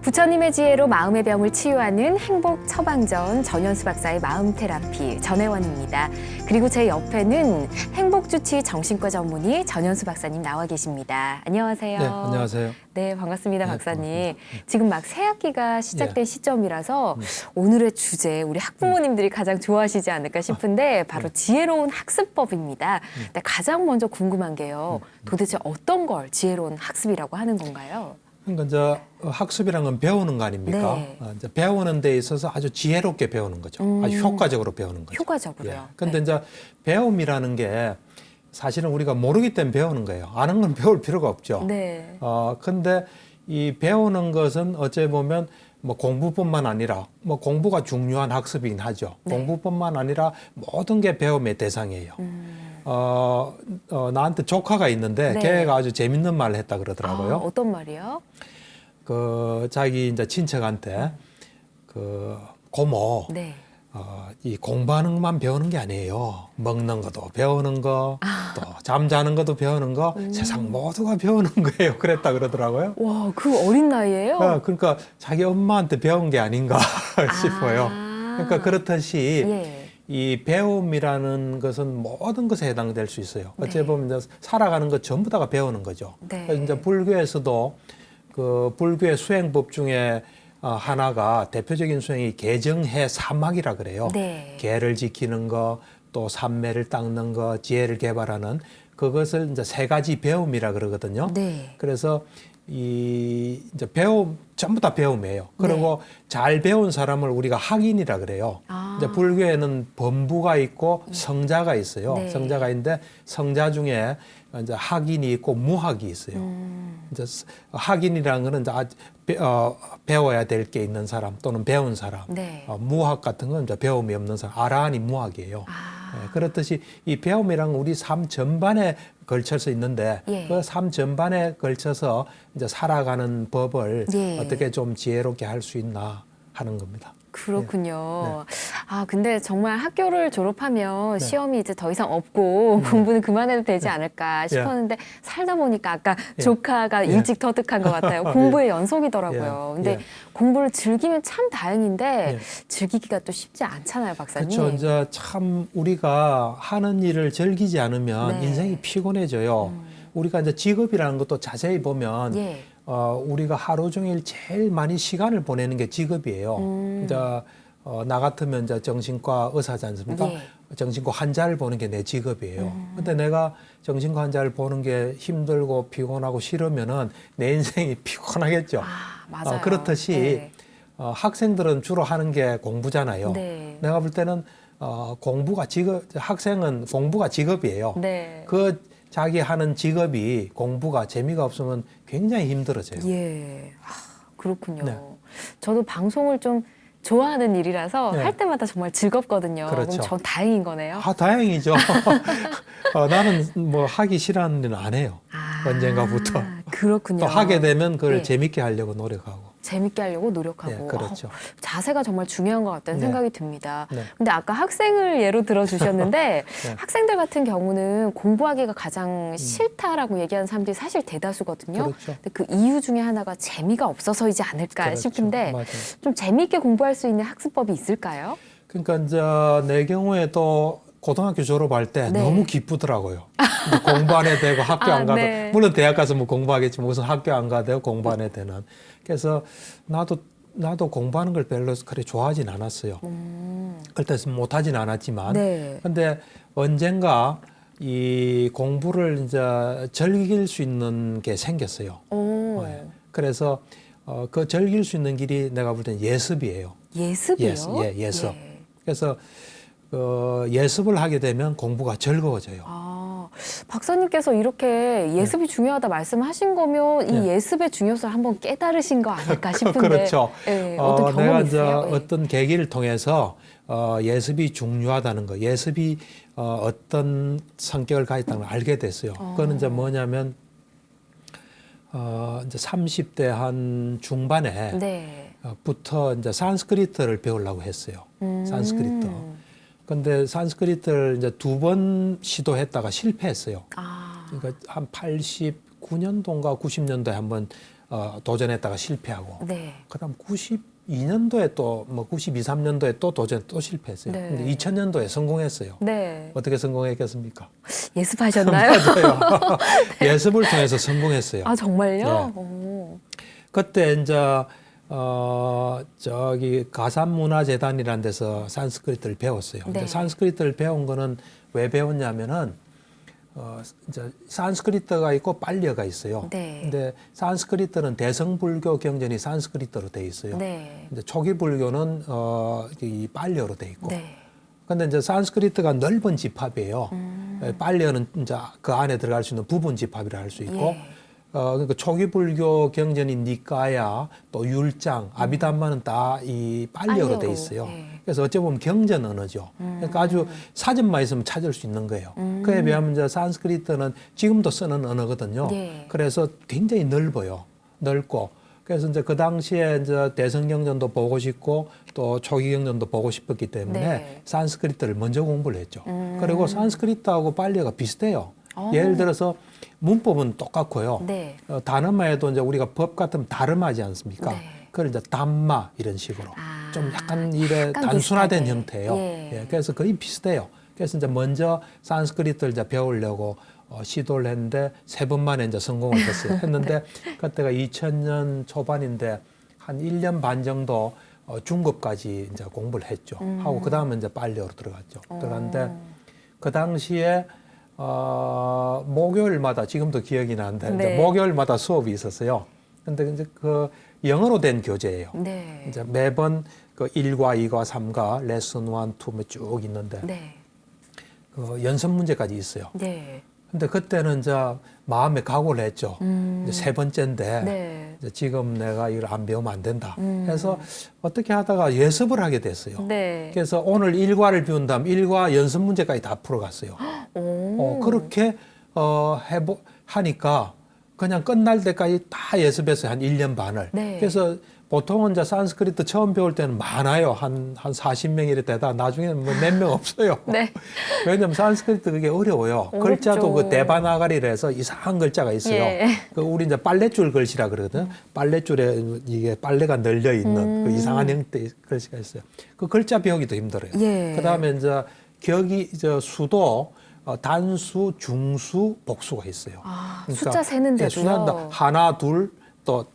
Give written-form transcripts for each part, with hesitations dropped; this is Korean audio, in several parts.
부처님의 지혜로 마음의 병을 치유하는 행복 처방전 전현수 박사의 마음 테라피 전혜원입니다. 그리고 제 옆에는 행복주치 정신과 전문의 전현수 박사님 나와 계십니다. 안녕하세요. 네, 안녕하세요. 네, 반갑습니다, 네, 박사님. 반갑습니다. 지금 막 새학기가 시작된 예. 시점이라서 오늘의 주제, 우리 학부모님들이 가장 좋아하시지 않을까 싶은데 바로 지혜로운 학습법입니다. 근데 가장 먼저 궁금한 게요. 도대체 어떤 걸 지혜로운 학습이라고 하는 건가요? 그러니까 이제 학습이란 건 배우는 거 아닙니까? 네. 이제 배우는 데 있어서 아주 지혜롭게 배우는 거죠. 아주 효과적으로 배우는 거죠. 효과적으로요. 근데 네. 이제 배움이라는 게 사실은 우리가 모르기 때문에 배우는 거예요. 아는 건 배울 필요가 없죠. 네. 근데 이 배우는 것은 어찌 보면 뭐 공부뿐만 아니라 뭐 공부가 중요한 학습이긴 하죠. 네. 공부뿐만 아니라 모든 게 배움의 대상이에요. 나한테 조카가 있는데 네. 걔가 아주 재밌는 말을 했다 그러더라고요. 어떤 말이요? 자기 이제 친척한테 고모, 네. 이 공부하는 것만 배우는 게 아니에요. 먹는 것도 배우는 거, 또 잠자는 것도 배우는 거, 세상 모두가 배우는 거예요. 그랬다 그러더라고요. 와, 그 어린 나이에요? 그러니까 자기 엄마한테 배운 게 아닌가 싶어요. 그러니까 그렇듯이 예. 이 배움이라는 것은 모든 것에 해당될 수 있어요. 어찌 보면 이제 살아가는 것 전부 다가 배우는 거죠. 네. 그래서 이제 불교에서도 그 불교의 수행법 중에 하나가 대표적인 수행이 계정해 사막이라 그래요. 네. 계를 지키는 거, 또 삼매를 닦는 거, 지혜를 개발하는 그것을 이제 세 가지 배움이라 그러거든요. 네. 그래서 이제 전부 다 배움이에요. 그리고 잘 배운 사람을 우리가 학인이라 그래요. 이제 불교에는 범부가 있고 성자가 있어요. 네. 성자가 있는데 성자 중에 이제 학인이 있고 무학이 있어요. 이제 학인이라는 거는 이제 배워야 될 게 있는 사람 또는 배운 사람. 네. 무학 같은 건 이제 배움이 없는 사람. 아라한이 무학이에요. 그렇듯이 이 배움이란 우리 삶 전반에 걸쳐서 있는데 예. 그 삶 전반에 걸쳐서 이제 살아가는 법을 예. 어떻게 좀 지혜롭게 할 수 있나 하는 겁니다. 그렇군요. 근데 정말 학교를 졸업하면 네. 시험이 이제 더 이상 없고 공부는 그만해도 되지 않을까 싶었는데 살다 보니까 아까 조카가 일찍 터득한 것 같아요. 공부의 연속이더라고요. 근데 공부를 즐기면 참 다행인데 즐기기가 또 쉽지 않잖아요, 박사님. 그렇죠. 이제 참 우리가 하는 일을 즐기지 않으면 네. 인생이 피곤해져요. 우리가 이제 직업이라는 것도 자세히 보면 예. 우리가 하루 종일 제일 많이 시간을 보내는 게 직업이에요. 이제 나 같으면 이제 정신과 의사지 않습니까? 예. 정신과 환자를 보는 게 내 직업이에요. 근데 내가 정신과 환자를 보는 게 힘들고 피곤하고 싫으면은 내 인생이 피곤하겠죠. 맞아요. 그렇듯이 네. 학생들은 주로 하는 게 공부잖아요. 네. 내가 볼 때는 학생은 공부가 직업이에요. 네. 그 자기 하는 직업이 공부가 재미가 없으면 굉장히 힘들어져요. 예. 그렇군요. 네. 저도 방송을 좀 좋아하는 일이라서 네. 할 때마다 정말 즐겁거든요. 그렇죠. 그럼 전 다행인 거네요. 다행이죠. 나는 뭐 하기 싫어하는 일은 안 해요. 언젠가부터. 그렇군요. 또 하게 되면 그걸 네. 재밌게 하려고 노력하고. 재밌게 하려고 노력하고. 네, 그렇죠. 자세가 정말 중요한 것 같다는 네. 생각이 듭니다. 네. 근데 아까 학생을 예로 들어주셨는데 네. 학생들 같은 경우는 공부하기가 가장 싫다라고 얘기하는 사람들이 사실 대다수거든요. 그렇죠. 근데 그 이유 중에 하나가 재미가 없어서이지 않을까 그렇죠. 싶은데 맞아요. 좀 재미있게 공부할 수 있는 학습법이 있을까요? 그러니까 이제 내 경우에도 고등학교 졸업할 때 네. 너무 기쁘더라고요. 공부 안 해도 되고 학교 안 가도 네. 물론 대학 가서 뭐 공부하겠지만 우선 학교 안 가도 되고 공부 안 해도 되는. 그래서 나도 공부하는 걸 별로 그렇게 좋아하진 않았어요. 그때는 못하진 않았지만. 네. 근데 언젠가 이 공부를 이제 즐길 수 있는 게 생겼어요. 그래서 그 즐길 수 있는 길이 내가 볼 때는 예습이에요. 예습이요? 예습. 그래서 예습을 하게 되면 공부가 즐거워져요. 박사님께서 이렇게 예습이 중요하다 말씀하신 거면 이 예습의 중요성을 한번 깨달으신 거 아닐까 싶은데. 그렇죠. 어떤 경험이 내가 이제 있어요? 어떤 계기를 통해서 예습이 중요하다는 거, 예습이 어떤 성격을 가졌다는 걸 알게 됐어요. 그거는 이제 뭐냐면 이제 30대 한 중반에 네. 부터 이제 산스크리트를 배우려고 했어요. 산스크리트. 근데 산스크리트를 이제 2번 시도했다가 실패했어요. 그러니까 한 89년도인가 90년도에 한번 도전했다가 실패하고 네. 그다음 92년도에 또 뭐 92, 3년도에 또 도전 또 실패했어요. 네. 근데 2000년도에 성공했어요. 네. 어떻게 성공했겠습니까? 예습하셨나요? 맞아요. 예습을 통해서 성공했어요. 아, 정말요? 네. 오. 그때 이제 저기 가산문화재단이라는 데서 산스크리트를 배웠어요. 네. 근데 산스크리트를 배운 거는 왜 배웠냐면은 이제 산스크리트가 있고 빨리어가 있어요. 네. 근데 산스크리트는 대성불교 경전이 산스크리트로 돼 있어요. 네. 근데 초기 불교는 이 빨리어로 돼 있고. 네. 근데 이제 산스크리트가 넓은 집합이에요. 빨리어는 이제 그 안에 들어갈 수 있는 부분 집합이라 할 수 있고. 예. 그러니까 초기 불교 경전인 니까야 또 율장, 아비담마는 다 이 빨리어로 돼 있어요. 예. 그래서 어찌 보면 경전 언어죠. 그러니까 아주 사전만 있으면 찾을 수 있는 거예요. 그에 비하면 이제 산스크리트는 지금도 쓰는 언어거든요. 예. 그래서 굉장히 넓어요. 넓고. 그래서 이제 그 당시에 이제 대성경전도 보고 싶고 또 초기경전도 보고 싶었기 때문에 네. 산스크리트를 먼저 공부를 했죠. 그리고 산스크리트하고 빨리어가 비슷해요. 예를 들어서 문법은 똑같고요. 네. 단어만 해도 이제 우리가 법 같으면 다름하지 않습니까? 네. 그걸 이제 담마 이런 식으로 아, 좀 약간 이래 약간 단순화된 비슷하게. 형태예요. 예. 예, 그래서 거의 비슷해요. 그래서 이제 먼저 산스크리트를 이제 배우려고 시도를 했는데 3번 만에 이제 성공을 했어요. 했는데 그때가 2000년 초반인데 한 1년 반 정도 중급까지 이제 공부를 했죠. 하고 그 다음에 이제 빨리어로 들어갔죠. 들어갔는데 그 당시에 목요일마다 지금도 기억이 나는데 이제 네. 목요일마다 수업이 있었어요. 근데 이제 그 영어로 된 교재예요. 네. 이제 매번 그 1과 2과 3과 레슨 1, 2 쭉 있는데 네. 그 연습 문제까지 있어요. 네. 근데 그때는 이제 마음에 각오를 했죠. 이제 3번째인데 네. 이제 지금 내가 이걸 안 배우면 안 된다. 해서 어떻게 하다가 예습을 하게 됐어요. 네. 그래서 오늘 1과를 배운 다음 1과 연습 문제까지 다 풀어갔어요. 오. 그렇게 하니까 그냥 끝날 때까지 다 예습해서 한 1년 반을. 네. 그래서 보통은 이제 산스크리트 처음 배울 때는 많아요. 한 40명 이래 되다 나중에는 뭐 몇 명 없어요. 네. 왜냐면 산스크리트 그게 어려워요. 어렵죠. 글자도 그 대바나가리라 해서 이상한 글자가 있어요. 예. 그 우리 이제 빨랫줄 글씨라 그러거든. 빨랫줄에 이게 빨래가 널려 있는 그 이상한 형태의 글씨가 있어요. 그 글자 배우기도 힘들어요. 예. 그다음에 이제 격이 수도 단수, 중수, 복수가 있어요. 아, 숫자 세는데도요? 예, 숫자 하나, 둘, 또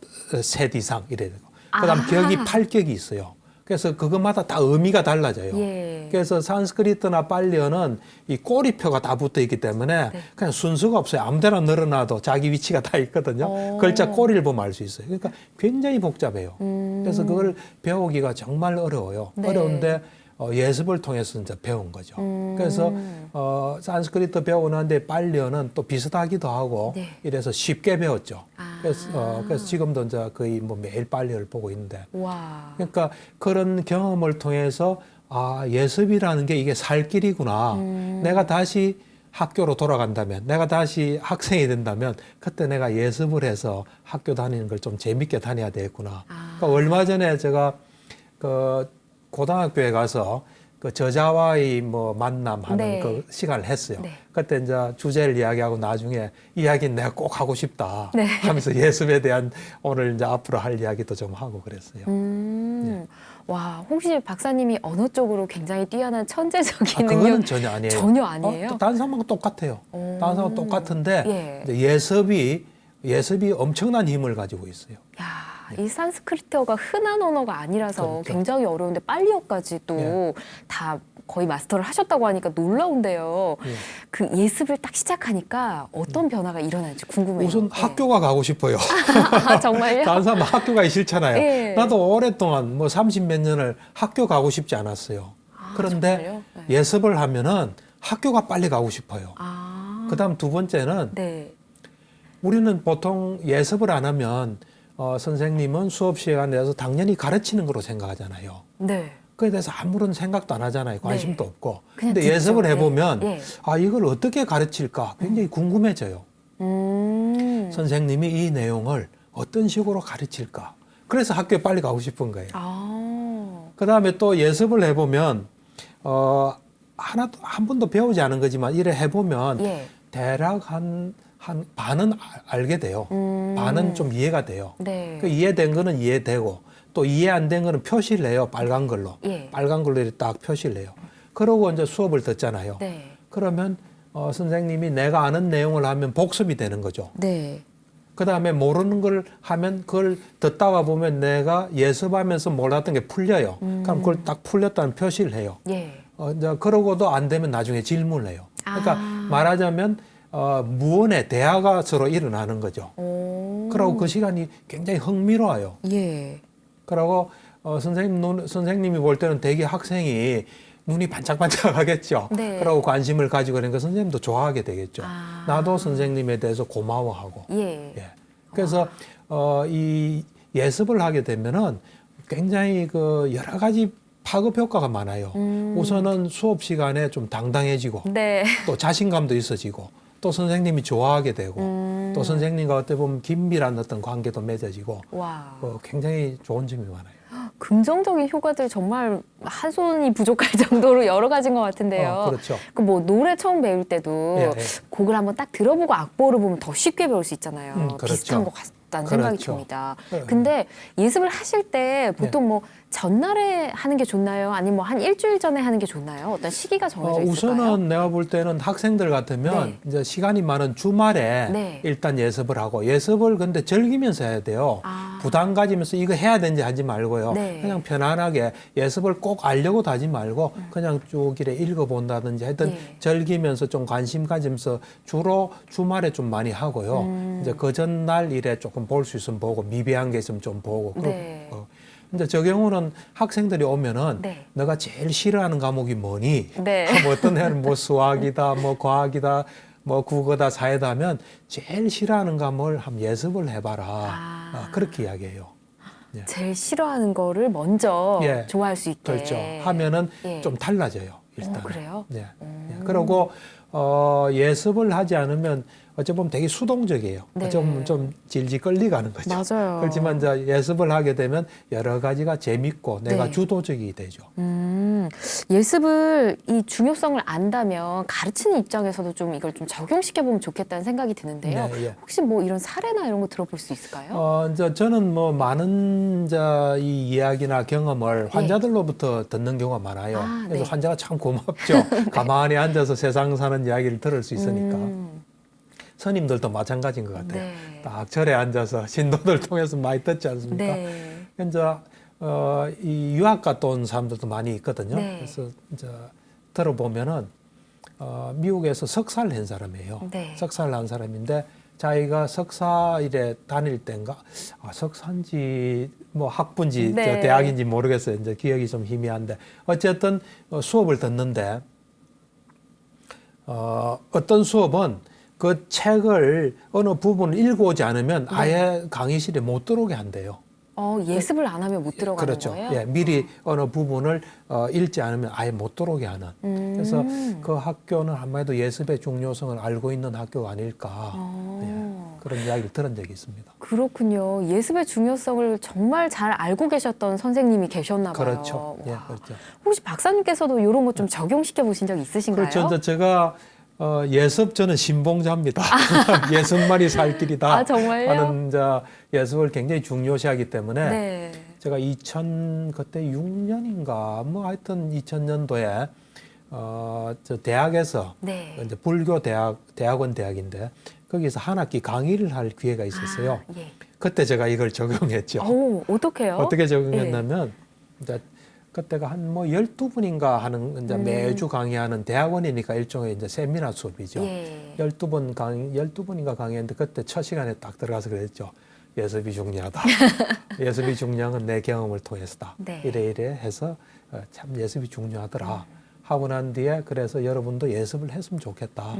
셋 이상 이래 되고. 그다음 격이 8격이 있어요. 그래서 그것마다 다 의미가 달라져요. 예. 그래서 산스크리트나 빨리어는 이 꼬리표가 다 붙어 있기 때문에 네. 그냥 순서가 없어요. 아무데나 늘어놔도 자기 위치가 다 있거든요. 글자 꼬리를 보면 알 수 있어요. 그러니까 굉장히 복잡해요. 그래서 그걸 배우기가 정말 어려워요. 네. 어려운데 예습을 통해서 이제 배운 거죠. 그래서 산스크리트 배우는데 빨리어는 또 비슷하기도 하고 네. 이래서 쉽게 배웠죠. 아. 그래서 지금도 이제 거의 뭐 매일 빨리어를 보고 있는데. 와. 그러니까 그런 경험을 통해서 예습이라는 게 이게 살 길이구나. 내가 다시 학교로 돌아간다면, 내가 다시 학생이 된다면 그때 내가 예습을 해서 학교 다니는 걸 좀 재밌게 다녀야 되겠구나. 그러니까 얼마 전에 제가 그 고등학교에 가서 그 저자와의 뭐 만남하는 네. 그 시간을 했어요. 네. 그때 이제 주제를 이야기하고 나중에 이야기는 내가 꼭 하고 싶다 네. 하면서 예습에 대한 오늘 이제 앞으로 할 이야기도 좀 하고 그랬어요. 와, 혹시 박사님이 언어 쪽으로 굉장히 뛰어난 천재적인 그거는 능력 전혀 아니에요. 전혀 아니에요? 다른 사람하고 똑같아요. 다른 사람하고 똑같은데 예. 이제 예습이 엄청난 힘을 가지고 있어요. 야, 이 산스크리트어가 흔한 언어가 아니라서 그러니까. 굉장히 어려운데 빨리어까지 또 다 거의 마스터를 하셨다고 하니까 놀라운데요. 예. 그 예습을 딱 시작하니까 어떤 변화가 일어날지 궁금해요. 우선 학교가 가고 싶어요. 아, 정말요? 다른 사람은 학교 가기 싫잖아요. 예. 나도 오랫동안 뭐 30몇 년을 학교 가고 싶지 않았어요. 그런데 정말요? 네. 예습을 하면은 학교가 빨리 가고 싶어요. 그다음 두 번째는 네. 우리는 보통 예습을 안 하면 선생님은 수업 시간에 대해서 당연히 가르치는 거로 생각하잖아요. 네. 그에 대해서 아무런 생각도 안 하잖아요. 관심도 없고. 그냥 근데 예습을 듣죠. 해보면 예. 이걸 어떻게 가르칠까 굉장히 궁금해져요. 선생님이 이 내용을 어떤 식으로 가르칠까. 그래서 학교에 빨리 가고 싶은 거예요. 그 다음에 또 예습을 해보면 한 번도 배우지 않은 거지만 이래 해보면 예. 대략 한 한 반은 알게 돼요. 반은 좀 이해가 돼요. 네. 그 이해된 거는 이해되고 또 이해 안 된 거는 표시를 해요. 빨간 걸로. 예. 빨간 걸로 이렇게 딱 표시를 해요. 그러고 이제 수업을 듣잖아요. 네. 그러면 선생님이 내가 아는 내용을 하면 복습이 되는 거죠. 네. 그 다음에 모르는 걸 하면 그걸 듣다가 보면 내가 예습하면서 몰랐던 게 풀려요. 그럼 그걸 딱 풀렸다는 표시를 해요. 예. 이제 그러고도 안 되면 나중에 질문을 해요. 그러니까 아. 말하자면 무언의 대화가 서로 일어나는 거죠. 오. 그러고 그 시간이 굉장히 흥미로워요. 예. 그러고 선생님이 볼 때는 되게 학생이 눈이 반짝반짝 하겠죠. 네. 그러고 관심을 가지고 그러니까 선생님도 좋아하게 되겠죠. 아. 나도 선생님에 대해서 고마워하고. 예. 예. 그래서 이 예습을 하게 되면은 굉장히 그 여러 가지 파급 효과가 많아요. 우선은 수업 시간에 좀 당당해지고 네. 또 자신감도 있어지고 또 선생님이 좋아하게 되고 또 선생님과 어떻게 보면 긴밀한 어떤 관계도 맺어지고 와. 굉장히 좋은 점이 많아요. 긍정적인 효과들 정말 한 손이 부족할 정도로 여러 가지인 것 같은데요. 그렇죠. 그 뭐 노래 처음 배울 때도 예, 예. 곡을 한번 딱 들어보고 악보를 보면 더 쉽게 배울 수 있잖아요. 그렇죠. 비슷한 것 같다는 생각이 그렇죠. 듭니다. 네. 근데 예습을 하실 때 보통 뭐 전날에 하는 게 좋나요? 아니면 뭐 한 일주일 전에 하는 게 좋나요? 어떤 시기가 정해져 있을까요? 우선은 내가 볼 때는 학생들 같으면 네. 이제 시간이 많은 주말에 네. 일단 예습을 하고 예습을 근데 즐기면서 해야 돼요. 아. 부담 가지면서 이거 해야 되는지 하지 말고요. 네. 그냥 편안하게 예습을 꼭 알려고도 하지 말고 그냥 쭉 이래 읽어본다든지 하여튼 네. 즐기면서 좀 관심 가지면서 주로 주말에 좀 많이 하고요. 이제 그 전날 일에 조금 볼 수 있으면 보고 미비한 게 있으면 좀 보고. 네. 이제 저 경우는 학생들이 오면은 네. 너가 제일 싫어하는 과목이 뭐니? 네. 뭐 어떤 애는 뭐 수학이다, 뭐 과학이다, 뭐 국어다, 사회다 하면 제일 싫어하는 과목을 한번 예습을 해봐라. 아. 그렇게 이야기해요. 예. 제일 싫어하는 거를 먼저 예. 좋아할 수 있게. 그렇죠. 하면은 예. 좀 달라져요. 일단. 그래요? 예. 예. 그리고 예습을 하지 않으면 어찌 보면 되게 수동적이에요. 네. 어찌 보면 좀 질질 끌려가는 거죠. 맞아요. 그렇지만 이제 예습을 하게 되면 여러 가지가 재밌고 내가 네. 주도적이 되죠. 예습을 이 중요성을 안다면 가르치는 입장에서도 좀 이걸 좀 적용시켜 보면 좋겠다는 생각이 드는데요. 네, 예. 혹시 뭐 이런 사례나 이런 거 들어볼 수 있을까요? 이제 저는 뭐 많은 이제 이 이야기나 경험을 환자들로부터 듣는 경우가 많아요. 아, 그래서 네. 환자가 참 고맙죠. 가만히 앉아서 세상 사는 이야기를 들을 수 있으니까. 스님들도 마찬가지인 것 같아요. 네. 딱 절에 앉아서 신도들 통해서 많이 듣지 않습니까? 네. 이제 이 유학 갔다 온 사람들도 많이 있거든요. 네. 그래서 이제 들어보면은 미국에서 석사를 한 사람이에요. 네. 석사를 한 사람인데 자기가 석사일에 다닐 때인가 석사인지 뭐 학부인지 네. 대학인지 모르겠어요. 이제 기억이 좀 희미한데 어쨌든 수업을 듣는데 어떤 수업은 그 책을 어느 부분을 읽어오지 않으면 아예 강의실에 못 들어오게 한대요. 예습을 안 하면 못 들어가는 그렇죠. 거예요? 예, 미리 어느 부분을 읽지 않으면 아예 못 들어오게 하는. 그래서 그 학교는 아무래도 예습의 중요성을 알고 있는 학교가 아닐까. 예, 그런 이야기를 들은 적이 있습니다. 그렇군요. 예습의 중요성을 정말 잘 알고 계셨던 선생님이 계셨나 봐요. 그렇죠. 예, 와. 그렇죠. 혹시 박사님께서도 이런 거 좀 적용시켜 보신 적 있으신가요? 그렇죠. 이제 제가 예습 저는 신봉자입니다. 예습만이 살 길이다. 아, 정말요? 하는 이제 예습을 굉장히 중요시하기 때문에 네. 제가 그때 6년인가 뭐 하여튼 2000년도에 저 대학에서 네. 이제 불교 대학원 대학인데 거기서 한 학기 강의를 할 기회가 있었어요. 아, 예. 그때 제가 이걸 적용했죠. 오, 어떡해요? 어떻게 적용했냐면 이제 그때가 한 뭐 12분인가 하는 이제 매주 강의하는 대학원이니까 일종의 이제 세미나 수업이죠. 예. 12분인가 강의했는데 그때 첫 시간에 딱 들어가서 그랬죠. 예습이 중요하다. 예습이 중요한 건 내 경험을 통해서다. 네. 이래 해서 참 예습이 중요하더라. 하고 난 뒤에 그래서 여러분도 예습을 했으면 좋겠다.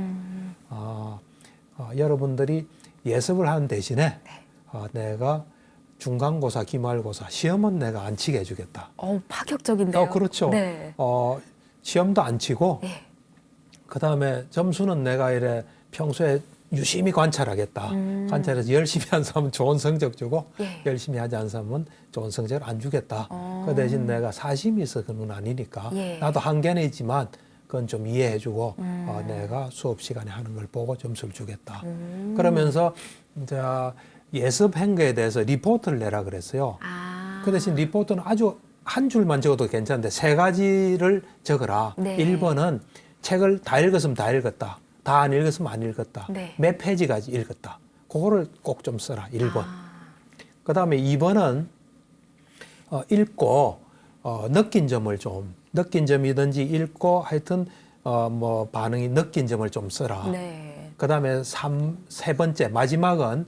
여러분들이 예습을 하는 대신에 내가 중간고사, 기말고사, 시험은 내가 안 치게 해주겠다. 파격적인데요. 그렇죠. 네. 시험도 안 치고, 예. 그 다음에 점수는 내가 이래 평소에 유심히 관찰하겠다. 관찰해서 열심히 한 사람은 좋은 성적 주고, 예. 열심히 하지 않은 사람은 좋은 성적을 안 주겠다. 그 대신 내가 사심이 있어 그런 건 아니니까, 예. 나도 한계는 있지만, 그건 좀 이해해주고 내가 수업 시간에 하는 걸 보고 점수를 주겠다. 그러면서 이제 예습한 거에 대해서 리포트를 내라 그랬어요. 그 대신 리포트는 아주 한 줄만 적어도 괜찮은데 3가지를 적어라. 네. 1번은 책을 다 읽었으면 다 읽었다. 다 안 읽었으면 안 읽었다. 네. 몇 페이지까지 읽었다. 그거를 꼭 좀 써라. 1번. 그다음에 2번은 읽고 느낀 점을 좀 느낀 점이든지 읽고 하여튼 뭐 반응이 느낀 점을 좀 써라. 네. 그다음에 세 번째 마지막은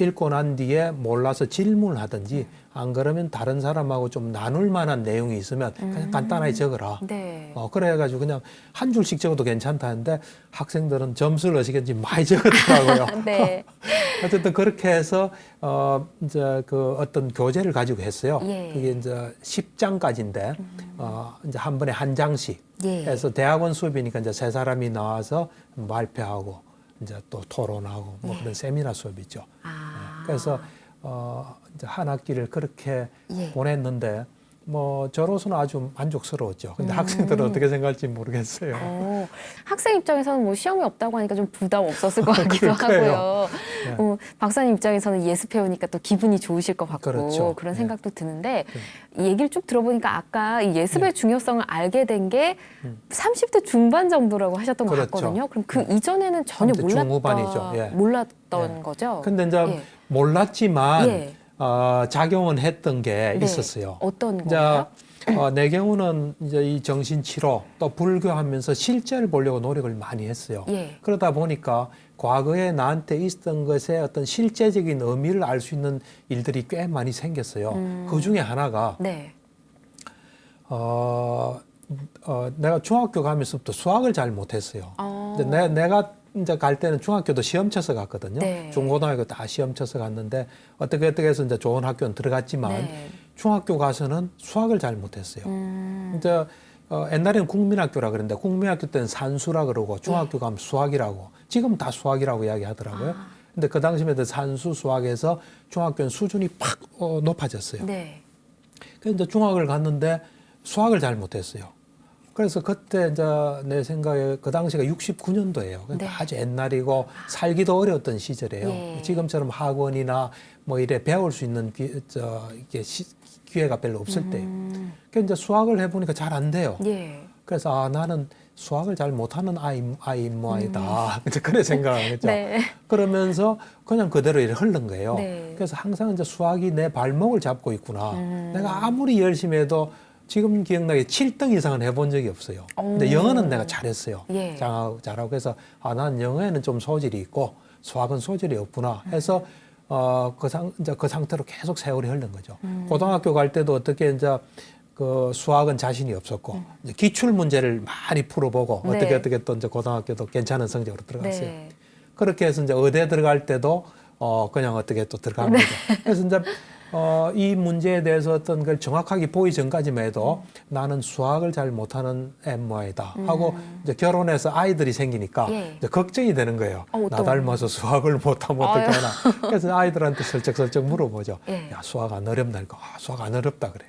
읽고 난 뒤에 몰라서 질문을 하든지 안 그러면 다른 사람하고 좀 나눌 만한 내용이 있으면 그냥 간단하게 적어라. 네. 그래가지고 그냥 한 줄씩 적어도 괜찮다는데 학생들은 점수를 어시겠지 많이 적었더라고요. 네. 어쨌든 그렇게 해서 이제 그 어떤 교재를 가지고 했어요. 예. 그게 이제 10장까지인데 이제 한 번에 한 장씩 예. 해서 대학원 수업이니까 이제 3사람이 나와서 발표하고 이제 또 토론하고 뭐 예. 그런 세미나 수업이죠. 아. 그래서 이제 한 학기를 그렇게 예. 보냈는데 뭐 저로서는 아주 만족스러웠죠. 근데 학생들은 어떻게 생각할지 모르겠어요. 학생 입장에서는 뭐 시험이 없다고 하니까 좀 부담 없었을 것 같기도 그러니까요. 하고요. 네. 박사님 입장에서는 예습해오니까 또 기분이 좋으실 것 같고 그렇죠. 그런 네. 생각도 드는데 이 얘기를 쭉 들어보니까 아까 이 예습의 중요성을 알게 된 게 30대 중반 정도라고 하셨던 것 그렇죠. 같거든요. 그럼 그 이전에는 전혀 30대 중후반이죠. 예. 몰랐던 예. 거죠? 근데 이제 예. 몰랐지만 예. 작용은 했던 게 네. 있었어요. 어떤 이제 거예요? 내 경우는 이제 이 정신치료 또 불교하면서 실제를 보려고 노력을 많이 했어요. 예. 그러다 보니까 과거에 나한테 있었던 것의 어떤 실제적인 의미를 알 수 있는 일들이 꽤 많이 생겼어요. 그 중에 하나가 네. 내가 중학교 가면서부터 수학을 잘 못했어요. 이제 내가 이제 갈 때는 중학교도 시험 쳐서 갔거든요. 네. 중고등학교 다 시험 쳐서 갔는데 어떻게 해서 이제 좋은 학교는 들어갔지만 네. 중학교 가서는 수학을 잘 못했어요. 이제 옛날에는 국민학교라 그랬는데 국민학교 때는 산수라 그러고 중학교 가면 수학이라고 지금 다 수학이라고 이야기하더라고요. 근데 그 당시에도 산수 수학에서 중학교는 수준이 팍 높아졌어요. 네. 그래서 이제 중학을 갔는데 수학을 잘 못했어요. 그래서 그때 이제 내 생각에 그 당시가 69년도예요. 그러니까 네. 아주 옛날이고 살기도 어려웠던 시절이에요. 예. 지금처럼 학원이나 뭐 이래 배울 수 있는 이게 기회가 별로 없을 때예요. 그래서 이제 수학을 해보니까 잘 안 돼요. 예. 그래서 나는 수학을 잘 못하는 아이인 모양이다. 이제 그래 생각을 했죠. 네. 그러면서 그냥 그대로 이렇게 흐른 거예요. 네. 그래서 항상 이제 수학이 내 발목을 잡고 있구나. 내가 아무리 열심히 해도 지금 기억나게 7등 이상은 해본 적이 없어요. 근데 영어는 내가 잘했어요. 예. 잘하고 그래서 난 영어에는 좀 소질이 있고 수학은 소질이 없구나 해서 이제 그 상태로 계속 세월이 흐른 거죠. 고등학교 갈 때도 어떻게 이제 그 수학은 자신이 없었고 이제 기출 문제를 많이 풀어보고 네. 어떻게 또 이제 고등학교도 괜찮은 성적으로 들어갔어요. 네. 그렇게 해서 이제 의대 들어갈 때도 그냥 어떻게 또 들어간 거죠. 그래서 이제 이 문제에 대해서 어떤 걸 정확하게 보기 전까지만 해도 나는 수학을 잘 못하는 엠모아이다 하고 이제 결혼해서 아이들이 생기니까 예. 이제 걱정이 되는 거예요. 나 어떤 닮아서 수학을 못하면 어떻게 하나. 그래서 아이들한테 슬쩍슬쩍 물어보죠. 예. 야, 수학 안 어렵나? 수학 안 어렵다 그래.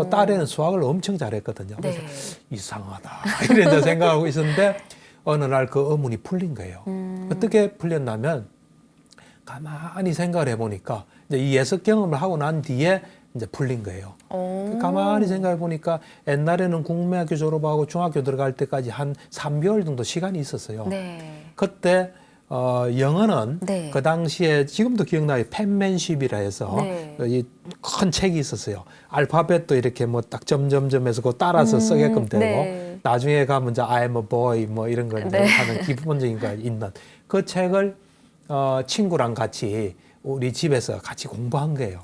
딸애는 수학을 엄청 잘했거든요. 그래서 네. 이상하다. 이런 생각하고 있었는데 어느 날 그 의문이 풀린 거예요. 어떻게 풀렸냐면 가만히 생각을 해보니까 이제 이 예습 경험을 하고 난 뒤에 이제 풀린 거예요. 가만히 생각해 보니까 옛날에는 국민학교 졸업하고 중학교 들어갈 때까지 한 3개월 정도 시간이 있었어요. 네. 그때 영어는 네. 그 당시에 지금도 기억나요. 펜맨십이라 해서 네. 이 큰 책이 있었어요. 알파벳도 이렇게 뭐 딱 점점점해서 그 따라서 쓰게끔 되고 네. 나중에 가면 이제 I'm a boy 뭐 이런 걸 이제 네. 하는 기본적인 거 있는 그 책을 친구랑 같이 우리 집에서 같이 공부한 거예요.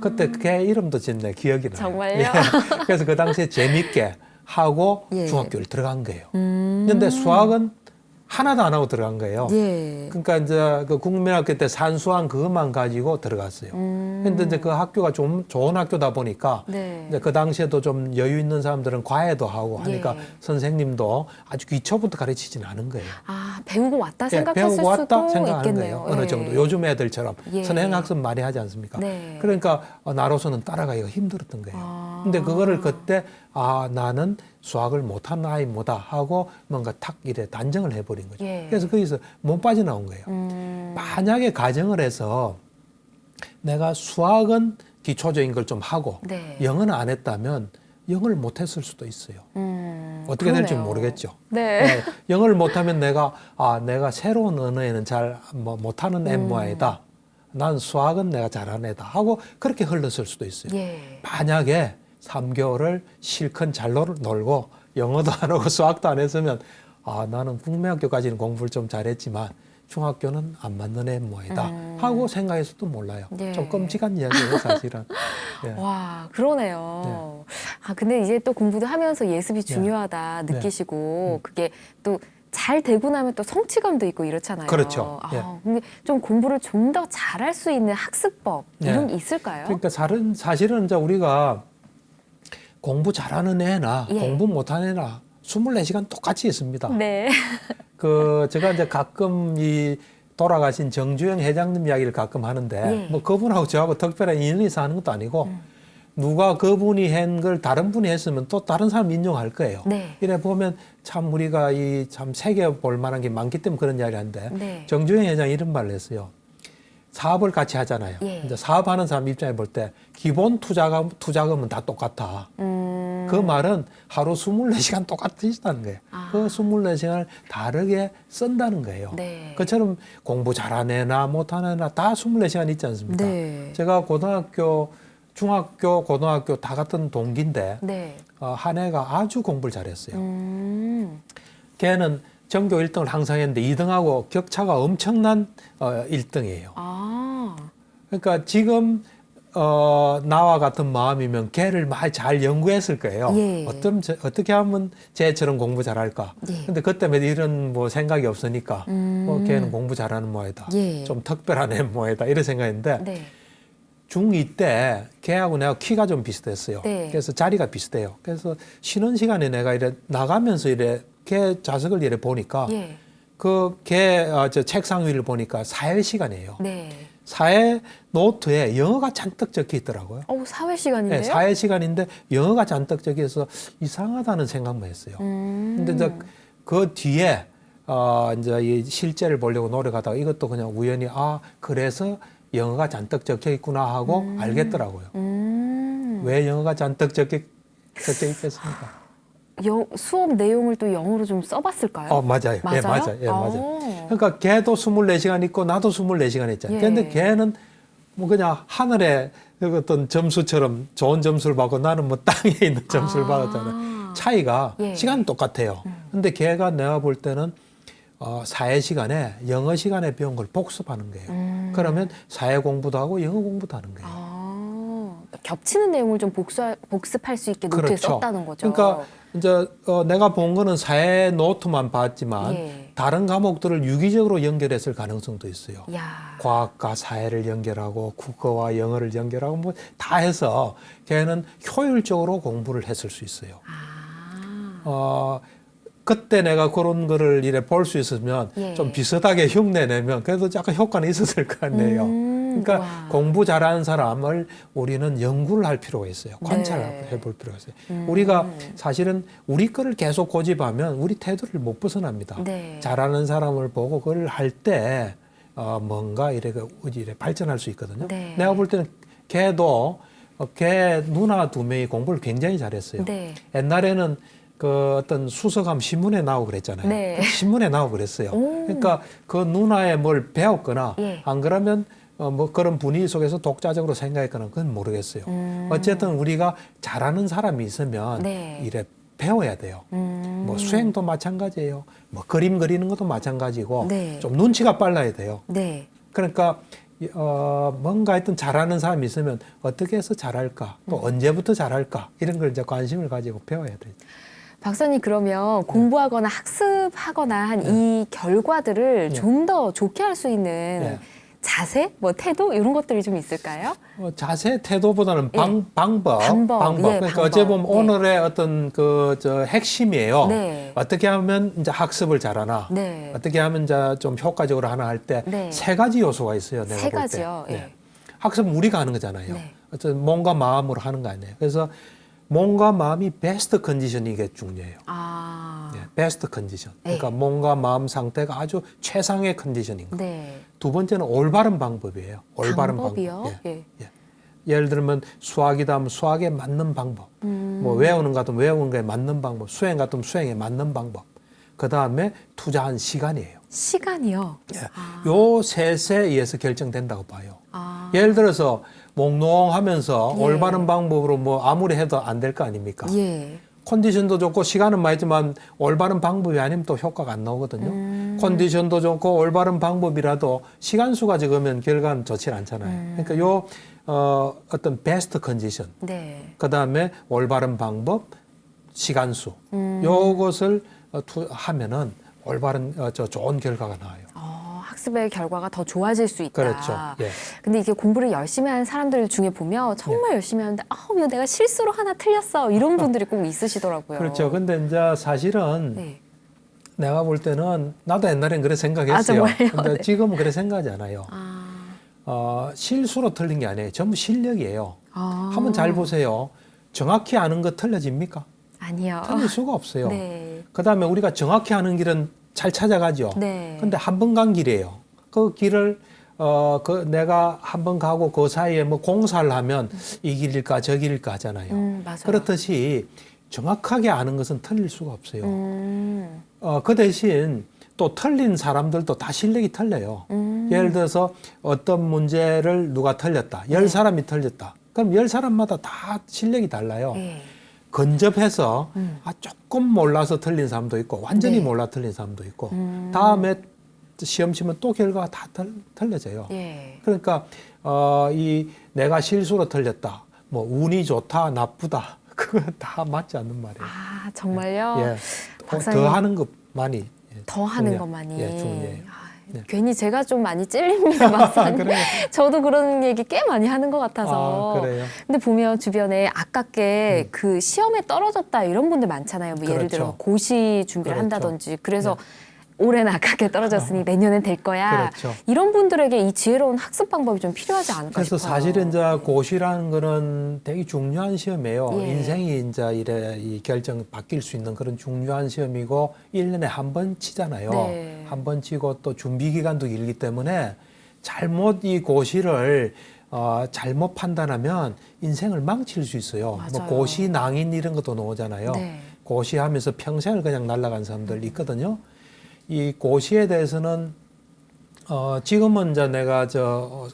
그때 걔 이름도 진짜 기억이 나요. 정말요? 예. 그래서 그 당시에 재밌게 하고 예. 중학교를 들어간 거예요. 그런데 수학은 하나도 안 하고 들어간 거예요. 예. 그러니까 이제 그 국민학교 때 산수한 그것만 가지고 들어갔어요. 근데 이제 그 학교가 좀 좋은 학교다 보니까 네. 이제 그 당시에도 좀 여유 있는 사람들은 과외도 하고 하니까 예. 선생님도 아주 기초부터 가르치진 않은 거예요. 배우고 왔다 예, 생각했을 배우고 왔다 수도 생각하는 있겠네요. 거예요. 어느 예. 정도 요즘 애들처럼 예. 선행학습 많이 하지 않습니까? 네. 그러니까 나로서는 따라가기가 힘들었던 거예요. 근데 그거를 그때 나는 수학을 못하는 아이 뭐다 하고 뭔가 탁 이래 단정을 해버린 거죠. 예. 그래서 거기서 못 빠져나온 거예요. 만약에 가정을 해서 내가 수학은 기초적인 걸 좀 하고 네. 영어는 안 했다면 영어를 못했을 수도 있어요. 어떻게 될지 그러네요. 모르겠죠. 네. 영어를 못하면 내가 새로운 언어에는 잘 못하는 애 모양이다. 난 수학은 내가 잘하는 애다 하고 그렇게 흘렀을 수도 있어요. 예. 만약에 3개월을 실컷 잘 놀고 영어도 안 하고 수학도 안 했으면 나는 국민학교까지는 공부를 좀 잘했지만 중학교는 안 맞는 애 모양이다 하고 생각했을도 몰라요. 예. 좀 끔찍한 이야기예요, 사실은. 예. 와, 그러네요. 근데 이제 또 공부도 하면서 예습이 중요하다 느끼시고 그게 또 잘 되고 나면 또 성취감도 있고 이렇잖아요. 그렇죠. 근데 좀 공부를 좀 더 잘할 수 있는 학습법 이런 게 있을까요? 그러니까 사실은 이제 우리가 공부 잘하는 애나 예. 공부 못하는 애나 24시간 똑같이 있습니다. 네. 제가 이제 가끔 이 돌아가신 정주영 회장님 이야기를 가끔 하는데 예. 뭐 그분하고 저하고 특별한 인연이 있어 하는 것도 아니고 누가 그분이 한 걸 다른 분이 했으면 또 다른 사람 인용할 거예요. 네. 이래 보면 참 우리가 참 새겨 볼 만한 게 많기 때문에 그런 이야기를 하는데 네. 정주영 회장이 이런 말을 했어요. 사업을 같이 하잖아요. 예. 이제 사업하는 사람 입장에 볼 때 기본 투자금은 다 똑같아. 그 말은 하루 24시간 똑같이 있다는 거예요. 그 24시간을 다르게 쓴다는 거예요. 네. 그처럼 공부 잘하는 애나 못하는 애나 다 24시간 있지 않습니까? 네. 제가 고등학교, 중학교, 고등학교 다 같은 동기인데 네. 한 애가 아주 공부를 잘했어요. 걔는 전교 1등을 항상 했는데 2등하고 격차가 엄청난 1등이에요. 그러니까 지금 나와 같은 마음이면 걔를 많이 잘 연구했을 거예요. 예. 어떻게 하면 쟤처럼 공부 잘할까. 예. 근데 그때 이런 생각이 없으니까 걔는 공부 잘하는 모양이다. 예. 좀 특별한 애 모양이다. 이런 생각인데 네. 중2 때 걔하고 내가 키가 좀 비슷했어요. 네. 그래서 자리가 비슷해요. 그래서 쉬는 시간에 내가 이래 나가면서 걔 좌석을 이래 보니까 예. 저 책상 위를 보니까 사회 시간이에요. 네. 사회 노트에 영어가 잔뜩 적혀 있더라고요. 사회 시간인데요? 네, 사회 시간인데 영어가 잔뜩 적혀 있어서 이상하다는 생각만 했어요. 근데 이제 그 뒤에 이제 이 실제를 보려고 노력하다가 이것도 그냥 우연히 그래서 영어가 잔뜩 적혀 있구나 하고 알겠더라고요. 왜 영어가 잔뜩 적혀 있겠습니까? 수업 내용을 또 영어로 좀 써봤을까요? 맞아요. 맞아요? 예, 맞아요. 예, 맞아요. 그러니까 걔도 24시간 있고 나도 24시간 했잖아요. 예. 근데 걔는 뭐 그냥 하늘에 어떤 점수처럼 좋은 점수를 받고 나는 뭐 땅에 있는 점수를 받았잖아요. 차이가 예. 시간은 똑같아요. 근데 걔가 내가 볼 때는 사회 시간에 영어 시간에 배운 걸 복습하는 거예요. 그러면 사회 공부도 하고 영어 공부도 하는 거예요. 겹치는 내용을 좀 복습할 수 있게 노트에 그렇죠. 썼다는 거죠. 그러니까 이제 내가 본 거는 사회 노트만 봤지만 예. 다른 과목들을 유기적으로 연결했을 가능성도 있어요. 야. 과학과 사회를 연결하고 국어와 영어를 연결하고 뭐 다 해서 걔는 효율적으로 공부를 했을 수 있어요. 그때 내가 그런 거를 이래 볼 수 있으면 예. 좀 비슷하게 흉내 내면 그래도 약간 효과는 있었을 거 아니에요. 그러니까 와. 공부 잘하는 사람을 우리는 연구를 할 필요가 있어요. 관찰해 네. 볼 필요가 있어요. 우리가 사실은 우리 거를 계속 고집하면 우리 태도를 못 벗어납니다. 네. 잘하는 사람을 보고 그걸 할 때 뭔가 이래 발전할 수 있거든요. 네. 내가 볼 때는 걔도 걔 누나 2명이 공부를 굉장히 잘했어요. 네. 옛날에는 그 어떤 수석함 신문에 나오고 그랬잖아요. 네. 신문에 나오고 그랬어요. 그러니까 그 누나의 뭘 배웠거나 예. 안 그러면 뭐 그런 분위기 속에서 독자적으로 생각했거나 그건 모르겠어요. 어쨌든 우리가 잘하는 사람이 있으면 네. 이래 배워야 돼요. 뭐 수행도 마찬가지예요. 뭐 그림 그리는 것도 마찬가지고 네. 좀 눈치가 빨라야 돼요. 네. 그러니까 뭔가 하여튼 잘하는 사람이 있으면 어떻게 해서 잘할까 또 언제부터 잘할까 이런 걸 이제 관심을 가지고 배워야 돼요. 박사님 그러면 공부하거나 학습하거나 한 이 결과들을 좀 더 좋게 할 수 있는 자세, 뭐 태도 이런 것들이 좀 있을까요? 자세, 태도보다는 방법. 예, 그러니까 방법. 어째 보면 오늘의 어떤 핵심이에요. 네. 어떻게 하면 이제 학습을 잘하나, 네. 어떻게 하면 이제 좀 효과적으로 하나 할 때 세 네. 가지 요소가 있어요. 내가 세 볼 때. 가지요. 예. 학습은 우리가 하는 거잖아요. 네. 어떤 몸과 마음으로 하는 거 아니에요. 그래서 몸과 마음이 베스트 컨디션이 게 중요해요. 아, 예, 베스트 컨디션. 네. 그러니까 몸과 마음 상태가 아주 최상의 컨디션인 거. 네. 두 번째는 올바른 방법이에요. 올바른 방법이요? 방법. 예. 예를 들면 수학이다 하면 수학에 맞는 방법. 뭐 외우는 것 같으면 외우는 거에 맞는 방법. 수행 같으면 수행에 맞는 방법. 그 다음에 투자한 시간이에요. 시간이요? 예. 아. 요 셋에 의해서 결정된다고 봐요. 아. 예를 들어서 몽롱하면서 예. 올바른 방법으로 뭐 아무리 해도 안 될 거 아닙니까? 예. 컨디션도 좋고 시간은 많이 지만 올바른 방법이 아니면 또 효과가 안 나오거든요. 컨디션도 좋고 올바른 방법이라도 시간 수가 적으면 결과는 좋지 않잖아요. 그러니까 요 어떤 베스트 컨디션, 네. 그 다음에 올바른 방법, 시간 수, 요것을 하면은 올바른 좋은 결과가 나와요. 학습의 결과가 더 좋아질 수 있다. 그렇죠. 예. 근데 이게 공부를 열심히 하는 사람들 중에 보면 정말 열심히 하는데 이거 내가 실수로 하나 틀렸어. 이런 분들이 꼭 있으시더라고요. 그렇죠. 근데 이제 사실은 네. 내가 볼 때는 나도 옛날엔 그래 생각했어요. 아, 정말요? 근데 네. 지금은 그래 생각하지 않아요. 아. 실수로 틀린 게 아니에요. 전부 실력이에요. 아. 한번 잘 보세요. 정확히 아는 거 틀려집니까? 아니요. 틀릴 수가 없어요. 네. 그다음에 우리가 정확히 아는 길은 잘 찾아가죠. 네. 근데 한 번 간 길이에요. 그 길을 내가 한 번 가고 그 사이에 뭐 공사를 하면 이 길일까 저 길일까 하잖아요. 맞아요. 그렇듯이 정확하게 아는 것은 틀릴 수가 없어요. 음. 그 대신 또 틀린 사람들도 다 실력이 틀려요. 예를 들어서 어떤 문제를 누가 틀렸다. 10사람이 틀렸다. 그럼 10사람마다 다 실력이 달라요. 네. 근접해서 조금 몰라서 틀린 사람도 있고 완전히 네. 몰라 틀린 사람도 있고 다음에 시험 치면 또 결과가 다 틀려져요. 예. 그러니까 이 내가 실수로 틀렸다. 뭐 운이 좋다, 나쁘다. 그거 다 맞지 않는 말이에요. 아, 정말요? 예. 박사님. 더 하는 것만이 더 하는 중요해요. 것만이. 예, 중요해요. 네. 괜히 제가 좀 많이 찔립니다, 박사님. 그래요? 저도 그런 얘기 꽤 많이 하는 것 같아서. 아, 그래요? 근데 보면 주변에 아깝게 그 시험에 떨어졌다 이런 분들 많잖아요. 뭐 예를 그렇죠. 들어 고시 준비를 그렇죠. 한다든지. 그래서 올해는 아깝게 떨어졌으니 내년엔 될 거야. 그렇죠. 이런 분들에게 이 지혜로운 학습 방법이 좀 필요하지 않을까 그래서 싶어요. 사실은 이제 고시라는 거는 되게 중요한 시험이에요. 예. 인생이 이제 이래 이 결정 바뀔 수 있는 그런 중요한 시험이고 1년에 한 번 치잖아요. 네. 한 번 치고 또 준비 기간도 길기 때문에 잘못 이 고시를 잘못 판단하면 인생을 망칠 수 있어요. 뭐 맞아요. 고시 낭인 이런 것도 나오잖아요. 네. 고시하면서 평생을 그냥 날아간 사람들 있거든요. 이 고시에 대해서는 지금은 이제 내가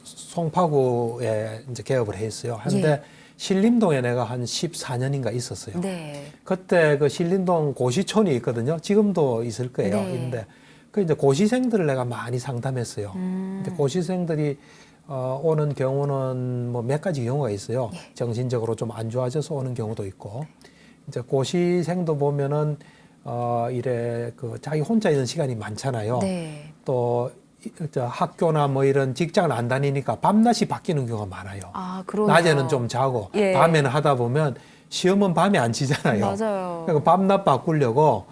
송파구에 이제 개업을 했어요. 한데 예. 신림동에 내가 한 14년인가 있었어요. 네. 그때 그 신림동 고시촌이 있거든요. 지금도 있을 거예요. 네. 근데 그 이제 고시생들을 내가 많이 상담했어요. 근데 고시생들이 오는 경우는 뭐 몇 가지 경우가 있어요. 예. 정신적으로 좀 안 좋아져서 오는 경우도 있고. 이제 고시생도 보면은 이래 그 자기 혼자 있는 시간이 많잖아요. 네. 또 학교나 뭐 이런 직장을 안 다니니까 밤낮이 바뀌는 경우가 많아요. 아, 그러네요. 낮에는 좀 자고 예. 밤에는 하다 보면 시험은 밤에 안 치잖아요. 맞아요. 그러니까 밤낮 바꾸려고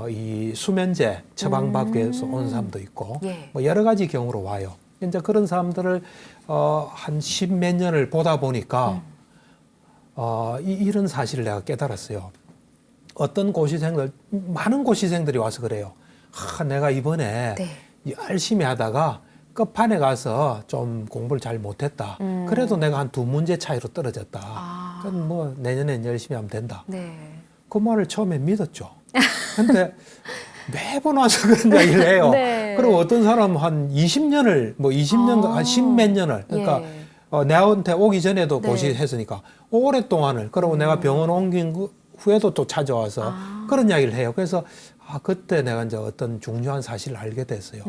이 수면제 처방받기 위해서 온 사람도 있고 예. 뭐 여러 가지 경우로 와요. 이제 그런 사람들을 한 10몇 년을 보다 보니까 이런 사실을 내가 깨달았어요. 어떤 고시생들, 많은 고시생들이 와서 그래요. 내가 이번에 네. 열심히 하다가 끝판에 가서 좀 공부를 잘 못했다. 그래도 내가 한 2문제 차이로 떨어졌다. 아. 그럼 뭐 내년엔 열심히 하면 된다. 네. 그 말을 처음에 믿었죠. 근데 매번 와서 그런 이야기를 해요. 네. 그리고 어떤 사람은 한 20년을, 뭐 20년, 한 10몇 년을. 그러니까 예. 내한테 오기 전에도 네. 고시했으니까 오랫동안을. 그리고 내가 병원 옮긴 후에도 또 찾아와서 그런 이야기를 해요. 그래서 그때 내가 이제 어떤 중요한 사실을 알게 됐어요.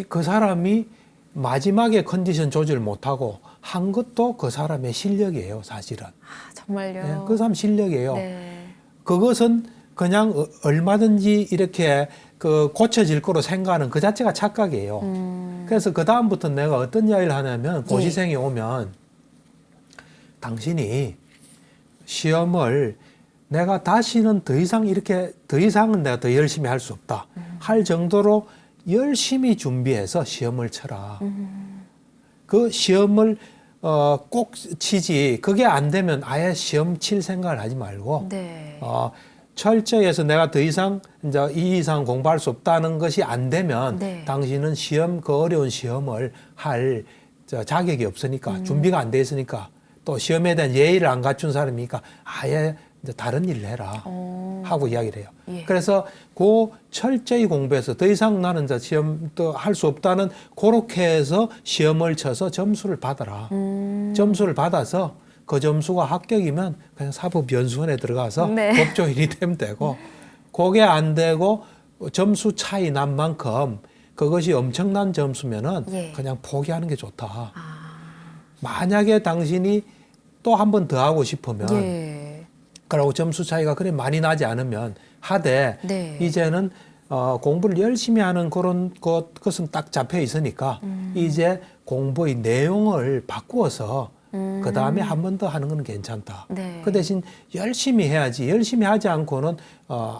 그 사람이 마지막에 컨디션 조절 못하고 한 것도 그 사람의 실력이에요, 사실은. 아, 정말요. 네, 그 사람 실력이에요. 네. 그것은 그냥 얼마든지 이렇게 고쳐질 거로 생각하는 그 자체가 착각이에요. 그래서 그 다음부터 내가 어떤 이야기를 하냐면 고시생이 오면 당신이 시험을 내가 다시는 더 이상은 내가 더 열심히 할 수 없다. 할 정도로 열심히 준비해서 시험을 쳐라. 그 시험을 꼭 치지. 그게 안 되면 아예 시험 칠 생각을 하지 말고 네. 철저히 해서 내가 더 이상 이제 이 이상 공부할 수 없다는 것이 안 되면 네. 당신은 그 어려운 시험을 할 자격이 없으니까 준비가 안 돼 있으니까 또 시험에 대한 예의를 안 갖춘 사람이니까 아예 이제 다른 일을 해라 하고 이야기를 해요. 예. 그래서 그 철저히 공부해서 더 이상 나는 이제 시험 또 할 수 없다는 그렇게 해서 시험을 쳐서 점수를 받아라. 점수를 받아서 그 점수가 합격이면 그냥 사법연수원에 들어가서 네. 법조인이 되면 되고 그게 안 되고 점수 차이 난 만큼 그것이 엄청난 점수면은 예. 그냥 포기하는 게 좋다. 만약에 당신이 또 한 번 더 하고 싶으면 예. 그러고 점수 차이가 그래 많이 나지 않으면 하되 네. 이제는 공부를 열심히 하는 그런 것은 딱 잡혀 있으니까 이제 공부의 내용을 바꾸어서 그 다음에 한 번 더 하는 건 괜찮다. 네. 그 대신 열심히 해야지. 열심히 하지 않고는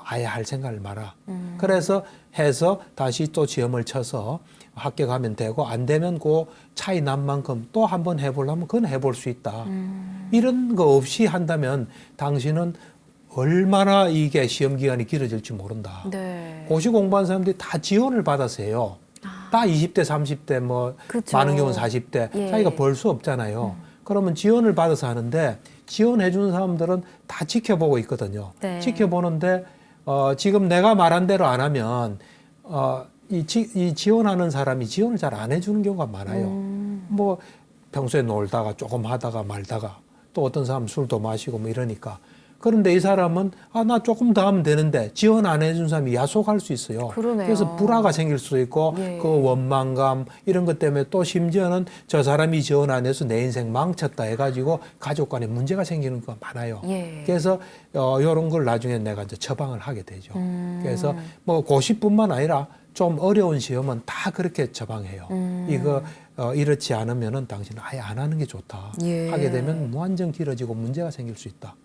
아예 할 생각을 마라. 그래서 해서 다시 또 시험을 쳐서 합격하면 되고 안 되면 그 차이 난 만큼 또 한 번 해보려면 그건 해볼 수 있다. 이런 거 없이 한다면 당신은 얼마나 이게 시험 기간이 길어질지 모른다. 네. 고시 공부한 사람들이 다 지원을 받아서 해요. 다 20대, 30대, 뭐 그쵸. 많은 경우는 40대 예. 자기가 벌 수 없잖아요. 그러면 지원을 받아서 하는데 지원해 주는 사람들은 다 지켜보고 있거든요. 네. 지켜보는데 지금 내가 말한 대로 안 하면 이 지원하는 사람이 지원을 잘 안 해주는 경우가 많아요. 뭐 평소에 놀다가 조금 하다가 말다가 또 어떤 사람 술도 마시고 뭐 이러니까. 그런데 이 사람은 나 조금 더 하면 되는데 지원 안 해준 사람이 야속할 수 있어요. 그러네요. 그래서 불화가 생길 수도 있고 예. 그 원망감 이런 것 때문에 또 심지어는 저 사람이 지원 안 해서 내 인생 망쳤다 해가지고 가족 간에 문제가 생기는 거 많아요. 예. 그래서 이런 걸 나중에 내가 이제 처방을 하게 되죠. 그래서 뭐 고시뿐만 아니라 좀 어려운 시험은 다 그렇게 처방해요. 이거 이렇지 않으면은 당신은 아예 안 하는 게 좋다. 예. 하게 되면 무한정 길어지고 문제가 생길 수 있다.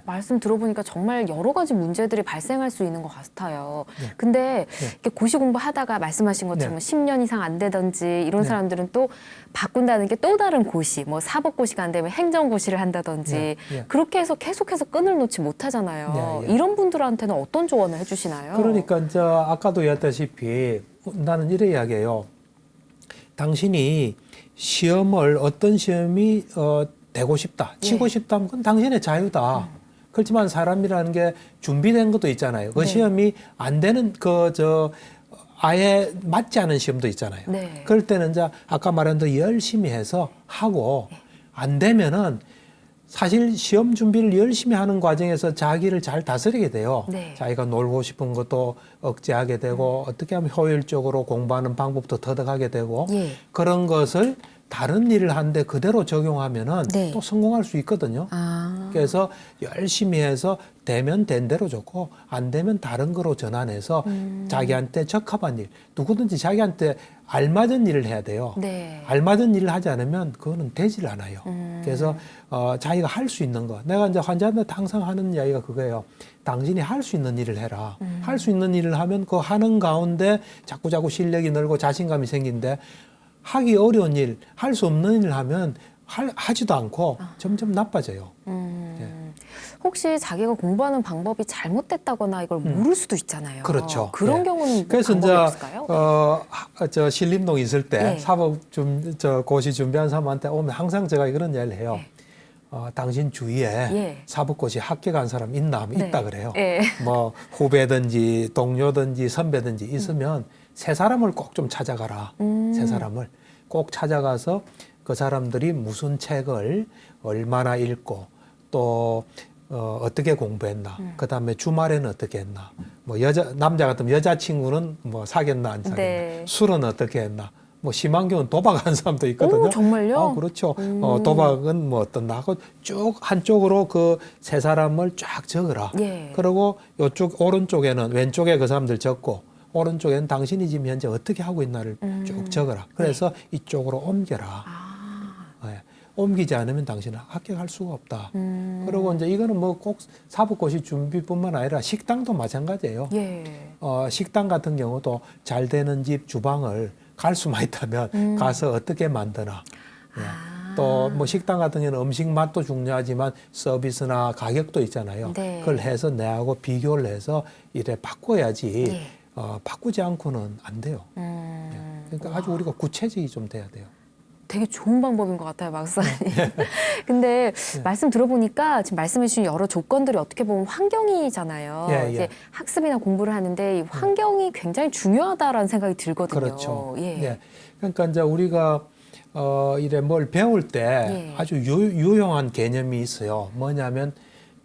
말씀 들어보니까 정말 여러 가지 문제들이 발생할 수 있는 것 같아요. 네. 근데 네. 이렇게 고시 공부하다가 말씀하신 것처럼 네. 10년 이상 안 되든지 이런 네. 사람들은 또 바꾼다는 게 또 다른 고시, 뭐 사법고시가 안 되면 행정고시를 한다든지 네. 네. 그렇게 해서 계속해서 끈을 놓지 못하잖아요. 네. 네. 이런 분들한테는 어떤 조언을 해주시나요? 그러니까 이제 아까도 얘기했다시피 나는 이래 이야기해요. 당신이 시험을 어떤 시험이 되고 싶다, 치고 네. 싶다면 그건 당신의 자유다. 그렇지만 사람이라는 게 준비된 것도 있잖아요. 그 네. 시험이 안 되는 아예 맞지 않은 시험도 있잖아요. 네. 그럴 때는 이제 아까 말한 대로 열심히 해서 하고 안 되면은 사실 시험 준비를 열심히 하는 과정에서 자기를 잘 다스리게 돼요. 네. 자기가 놀고 싶은 것도 억제하게 되고 어떻게 하면 효율적으로 공부하는 방법도 터득하게 되고 예. 그런 것을 다른 일을 하는데 그대로 적용하면은 네. 또 성공할 수 있거든요. 그래서 열심히 해서 되면 된 대로 좋고 안 되면 다른 거로 전환해서 자기한테 적합한 일, 누구든지 자기한테 알맞은 일을 해야 돼요. 네. 알맞은 일을 하지 않으면 그거는 되질 않아요. 그래서 자기가 할 수 있는 거. 내가 이제 환자한테 항상 하는 이야기가 그거예요. 당신이 할 수 있는 일을 해라. 할 수 있는 일을 하면 그 하는 가운데 자꾸자꾸 실력이 늘고 자신감이 생긴데 하기 어려운 일, 할 수 없는 일을 하면 하지도 않고 점점 나빠져요. 예. 혹시 자기가 공부하는 방법이 잘못됐다거나 이걸 모를 수도 있잖아요. 그렇죠. 그런 예. 경우는 그래서 방법이 이제 없을까요? 신림동 있을 때 네. 사법 고시 준비한 사람한테 오면 항상 제가 이런 이야기를 해요. 당신 주위에 예. 사법고시 합격한 사람 있나 하면 네. 있다 그래요. 예. 뭐 후배든지 동료든지 선배든지 있으면 세 사람을 꼭 좀 찾아가라. 세 사람을 꼭 찾아가서 그 사람들이 무슨 책을 얼마나 읽고 또 어떻게 공부했나. 그다음에 주말에는 어떻게 했나. 뭐 남자 같으면 여자친구는 뭐 사귀었나 안 사귀었나. 네. 술은 어떻게 했나. 뭐 심한 경우는 도박한 사람도 있거든요. 오, 정말요? 그렇죠. 도박은 뭐 어떤가 하고 쭉 한쪽으로 그 세 사람을 쫙 적어라. 예. 그리고 요쪽 오른쪽에는 왼쪽에 그 사람들 적고 오른쪽에는 당신이 지금 현재 어떻게 하고 있나를 쭉 적어라. 그래서 이쪽으로 옮겨라. 네. 옮기지 않으면 당신은 합격할 수가 없다. 그리고 이제 이거는 뭐 꼭 사법고시 준비뿐만 아니라 식당도 마찬가지예요. 예. 식당 같은 경우도 잘 되는 집 주방을 갈 수만 있다면 가서 어떻게 만드나. 예. 또 뭐 식당 같은 경우는 음식 맛도 중요하지만 서비스나 가격도 있잖아요. 네. 그걸 해서 내하고 비교를 해서 이래 바꿔야지 예. 바꾸지 않고는 안 돼요. 그러니까 아주 우리가 구체적이 좀 돼야 돼요. 되게 좋은 방법인 것 같아요, 박사님. 근데 말씀 들어보니까 지금 말씀해 주신 여러 조건들이 어떻게 보면 환경이잖아요. 예, 예. 이제 학습이나 공부를 하는데 이 환경이 굉장히 중요하다라는 생각이 들거든요. 그렇죠. 예. 예. 그러니까 이제 우리가 이래 뭘 배울 때 예. 아주 유용한 개념이 있어요. 뭐냐면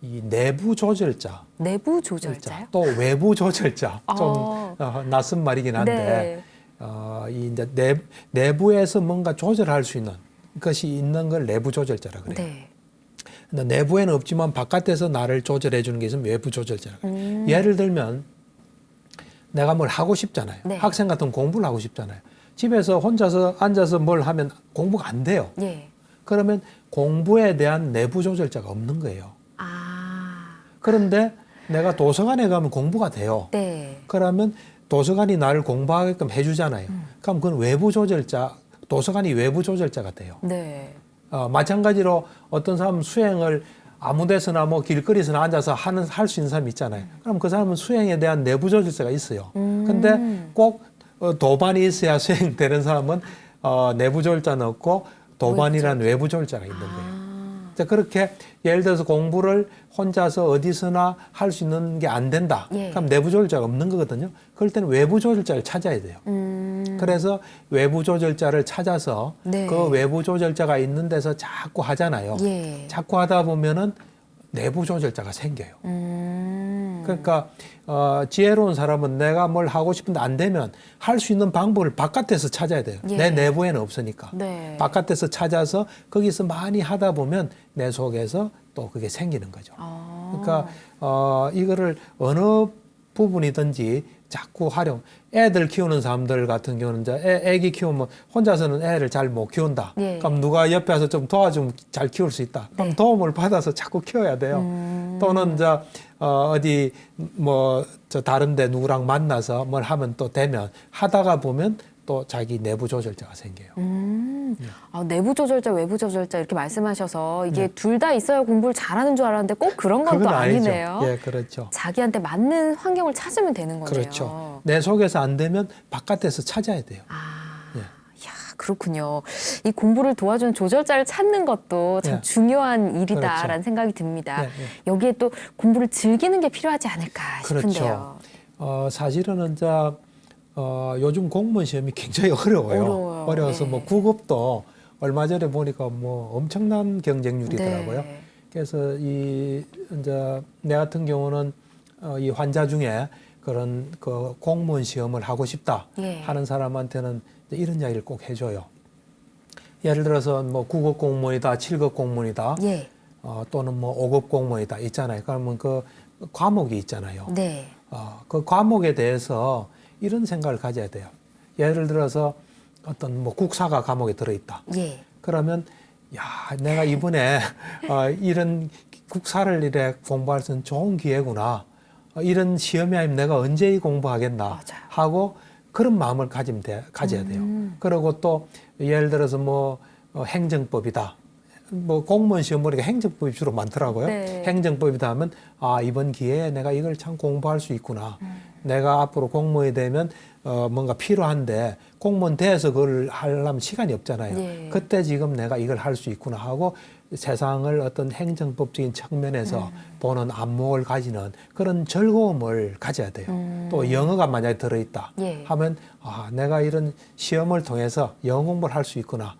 이 내부 조절자, 내부 조절자요? 또 외부 조절자. 좀 낯선 말이긴 한데 네. 이 이제 내부에서 뭔가 조절할 수 있는 것이 있는 걸 내부 조절자라 그래요. 네. 근데 내부에는 없지만 바깥에서 나를 조절해 주는 게 있으면 외부 조절자라 그래요. 예를 들면 내가 뭘 하고 싶잖아요. 네. 학생 같은 공부를 하고 싶잖아요. 집에서 혼자서 앉아서 뭘 하면 공부가 안 돼요. 예. 그러면 공부에 대한 내부 조절자가 없는 거예요. 그런데 내가 도서관에 가면 공부가 돼요. 네. 그러면 도서관이 나를 공부하게끔 해주잖아요. 그럼 그건 외부 조절자, 도서관이 외부 조절자가 돼요. 네. 마찬가지로 어떤 사람은 수행을 아무 데서나 뭐 길거리에서나 앉아서 할 수 있는 사람이 있잖아요. 그럼 그 사람은 수행에 대한 내부 조절자가 있어요. 근데 꼭 도반이 있어야 수행되는 사람은 내부 조절자는 없고 도반이라는 외부 조절자가 있는 거예요. 자, 그렇게 예를 들어서 공부를 혼자서 어디서나 할 수 있는 게 안 된다. 예. 그럼 내부 조절자가 없는 거거든요. 그럴 때는 외부 조절자를 찾아야 돼요. 그래서 외부 조절자를 찾아서 네. 그 외부 조절자가 있는 데서 자꾸 하잖아요. 예. 자꾸 하다 보면은 내부 조절자가 생겨요. 그러니까 지혜로운 사람은 내가 뭘 하고 싶은데 안 되면 할 수 있는 방법을 바깥에서 찾아야 돼요. 예. 내 내부에는 없으니까. 네. 바깥에서 찾아서 거기서 많이 하다 보면 내 속에서 또 그게 생기는 거죠. 그러니까 이거를 어느 부분이든지 자꾸 활용. 애들 키우는 사람들 같은 경우는 이제 애기 키우면 혼자서는 애를 잘 못 키운다. 예. 그럼 누가 옆에 와서 좀 도와주면 잘 키울 수 있다. 그럼 네. 도움을 받아서 자꾸 키워야 돼요. 또는 이제 어디 뭐 저 다른데 누구랑 만나서 뭘 하면 또 되면 하다가 보면 또 자기 내부 조절자가 생겨요. 내부 조절자, 외부 조절자 이렇게 말씀하셔서 이게 둘 다 있어야 공부를 잘하는 줄 알았는데 꼭 그런 건 또 그건 아니죠. 아니네요. 예, 그렇죠. 자기한테 맞는 환경을 찾으면 되는 거네요. 그렇죠. 내 속에서 안 되면 바깥에서 찾아야 돼요. 예. 야, 그렇군요. 이 공부를 도와주는 조절자를 찾는 것도 참 예. 중요한 일이다라는 그렇죠. 생각이 듭니다. 예, 예. 여기에 또 공부를 즐기는 게 필요하지 않을까 싶은데요. 그렇죠. 사실은 이제 요즘 공무원 시험이 굉장히 어려워요. 어려워서 예. 뭐 국업도 얼마 전에 보니까 뭐 엄청난 경쟁률이더라고요. 네. 그래서 이제 내 같은 경우는 이 환자 중에 그런 그 공무원 시험을 하고 싶다 예. 하는 사람한테는 이런 이야기를 꼭 해줘요. 예를 들어서 뭐 9급 공무원이다, 7급 공무원이다, 예. 또는 뭐 5급 공무원이다 있잖아요. 그러면 그 과목이 있잖아요. 네. 그 과목에 대해서 이런 생각을 가져야 돼요. 예를 들어서 어떤 뭐 국사가 과목에 들어있다. 예. 그러면 야, 내가 이번에 이런 국사를 이래 공부할 수 있는 좋은 기회구나. 이런 시험이 아니면 내가 언제 공부하겠나 맞아요. 하고 그런 마음을 가져야 돼요. 그리고 또 예를 들어서 뭐 행정법이다. 뭐 공무원 시험 보니까 행정법이 주로 많더라고요. 네. 행정법이다 하면 이번 기회에 내가 이걸 참 공부할 수 있구나. 내가 앞으로 공무원이 되면 뭔가 필요한데 공무원 돼서 그걸 하려면 시간이 없잖아요. 예. 그때 지금 내가 이걸 할 수 있구나 하고 세상을 어떤 행정법적인 측면에서 보는 안목을 가지는 그런 즐거움을 가져야 돼요. 또 영어가 만약에 들어있다 예. 하면 내가 이런 시험을 통해서 영어 공부를 할 수 있구나.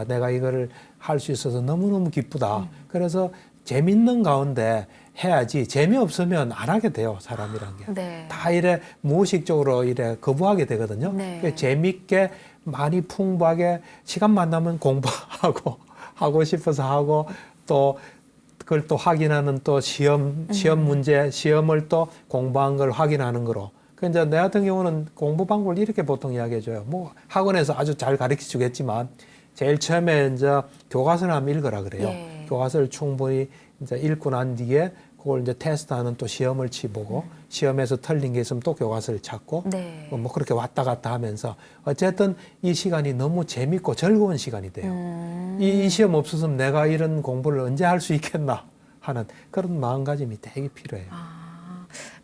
내가 이거를 할 수 있어서 너무너무 기쁘다. 그래서 재밌는 가운데 해야지 재미없으면 안 하게 돼요, 사람이란 게. 네. 다 이래 무의식적으로 이래 거부하게 되거든요. 네. 그러니까 재밌게 많이 풍부하게 시간만 나면 공부하고 하고 싶어서 하고 또 그걸 또 확인하는 또 시험 문제, 시험을 또 공부한 걸 확인하는 거로. 그 이제 내 같은 경우는 공부 방법을 이렇게 보통 이야기해 줘요. 뭐 학원에서 아주 잘 가르쳐 주겠지만 제일 처음에 이제 교과서를 한번 읽으라 그래요. 예. 교과서를 충분히 이제 읽고 난 뒤에 그걸 이제 테스트하는 또 시험을 치보고 시험에서 틀린 게 있으면 또 교과서를 찾고 네. 뭐 그렇게 왔다 갔다 하면서 어쨌든 이 시간이 너무 재밌고 즐거운 시간이 돼요. 이 시험 없었으면 내가 이런 공부를 언제 할 수 있겠나 하는 그런 마음가짐이 되게 필요해요.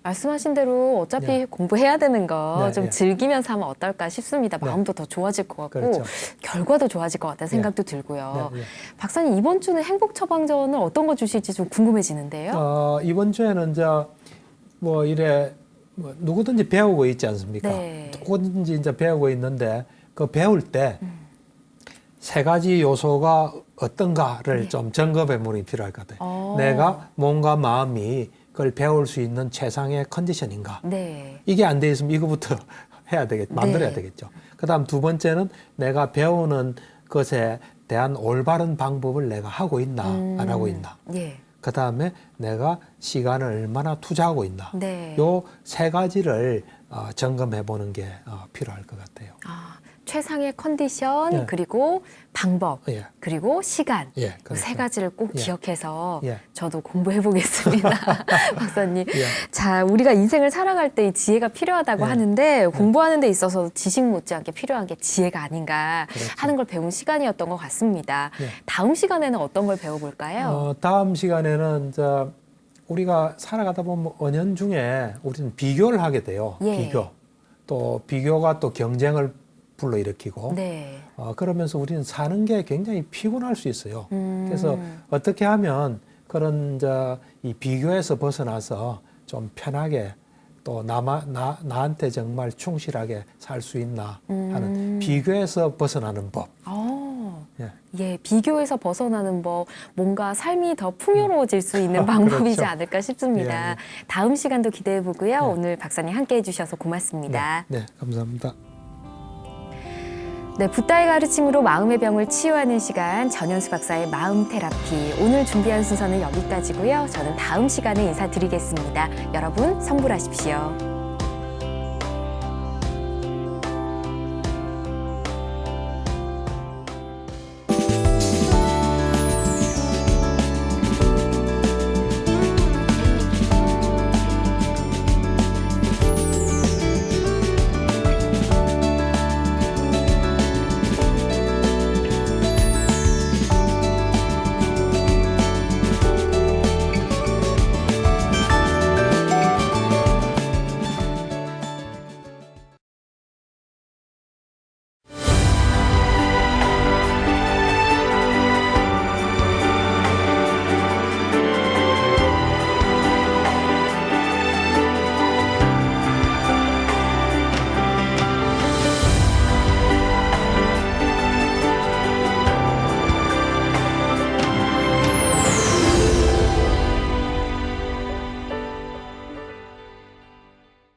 말씀하신 대로 어차피 네. 공부해야 되는 거 네, 좀 네. 즐기면서 하면 어떨까 싶습니다. 네. 마음도 더 좋아질 것 같고 그렇죠. 결과도 좋아질 것 같다는 생각도 들고요. 네, 네. 박사님 이번 주는 행복 처방전을 어떤 거 주실지 좀 궁금해지는데요. 이번 주에는 이제 뭐 이래 뭐 누구든지 배우고 있지 않습니까? 네. 누구든지 이제 배우고 있는데 그 배울 때 세 가지 요소가 어떤가를 좀 점검해 보는 게 필요할 것 같아요. 내가 몸과 마음이 그걸 배울 수 있는 최상의 컨디션인가? 네. 이게 안 돼 있으면 이거부터 만들어야 네. 되겠죠. 그다음 두 번째는 내가 배우는 것에 대한 올바른 방법을 내가 하고 있나 안 하고 있나. 예. 그다음에 내가 시간을 얼마나 투자하고 있나. 네. 요 세 가지를 점검해 보는 게 필요할 것 같아요. 최상의 컨디션, 예. 그리고 방법, 예. 그리고 시간. 예, 그 그렇죠. 세 가지를 꼭 예. 기억해서 예. 저도 공부해 보겠습니다. 박사님. 예. 자, 우리가 인생을 살아갈 때 이 지혜가 필요하다고 예. 하는데 공부하는 데 있어서 지식 못지않게 필요한 게 지혜가 아닌가 그렇죠. 하는 걸 배운 시간이었던 것 같습니다. 예. 다음 시간에는 어떤 걸 배워볼까요? 다음 시간에는 이제 우리가 살아가다 보면 은연중에 우리는 비교를 하게 돼요. 예. 비교. 또 비교가 또 경쟁을 불러일으키고 네. 그러면서 우리는 사는 게 굉장히 피곤할 수 있어요. 음. 그래서 어떻게 하면 그런 이 비교에서 벗어나서 좀 편하게 또 나한테 정말 충실하게 살 수 있나 하는 비교에서 벗어나는 법. 예. 예, 비교에서 벗어나는 법, 뭔가 삶이 더 풍요로워질 수 있는 방법이지 그렇죠. 않을까 싶습니다. 예, 예. 다음 시간도 기대해 보고요. 네. 오늘 박사님 함께 해주셔서 고맙습니다. 네, 감사합니다. 네, 붓다의 가르침으로 마음의 병을 치유하는 시간, 전현수 박사의 마음 테라피. 오늘 준비한 순서는 여기까지고요. 저는 다음 시간에 인사드리겠습니다. 여러분, 성불하십시오.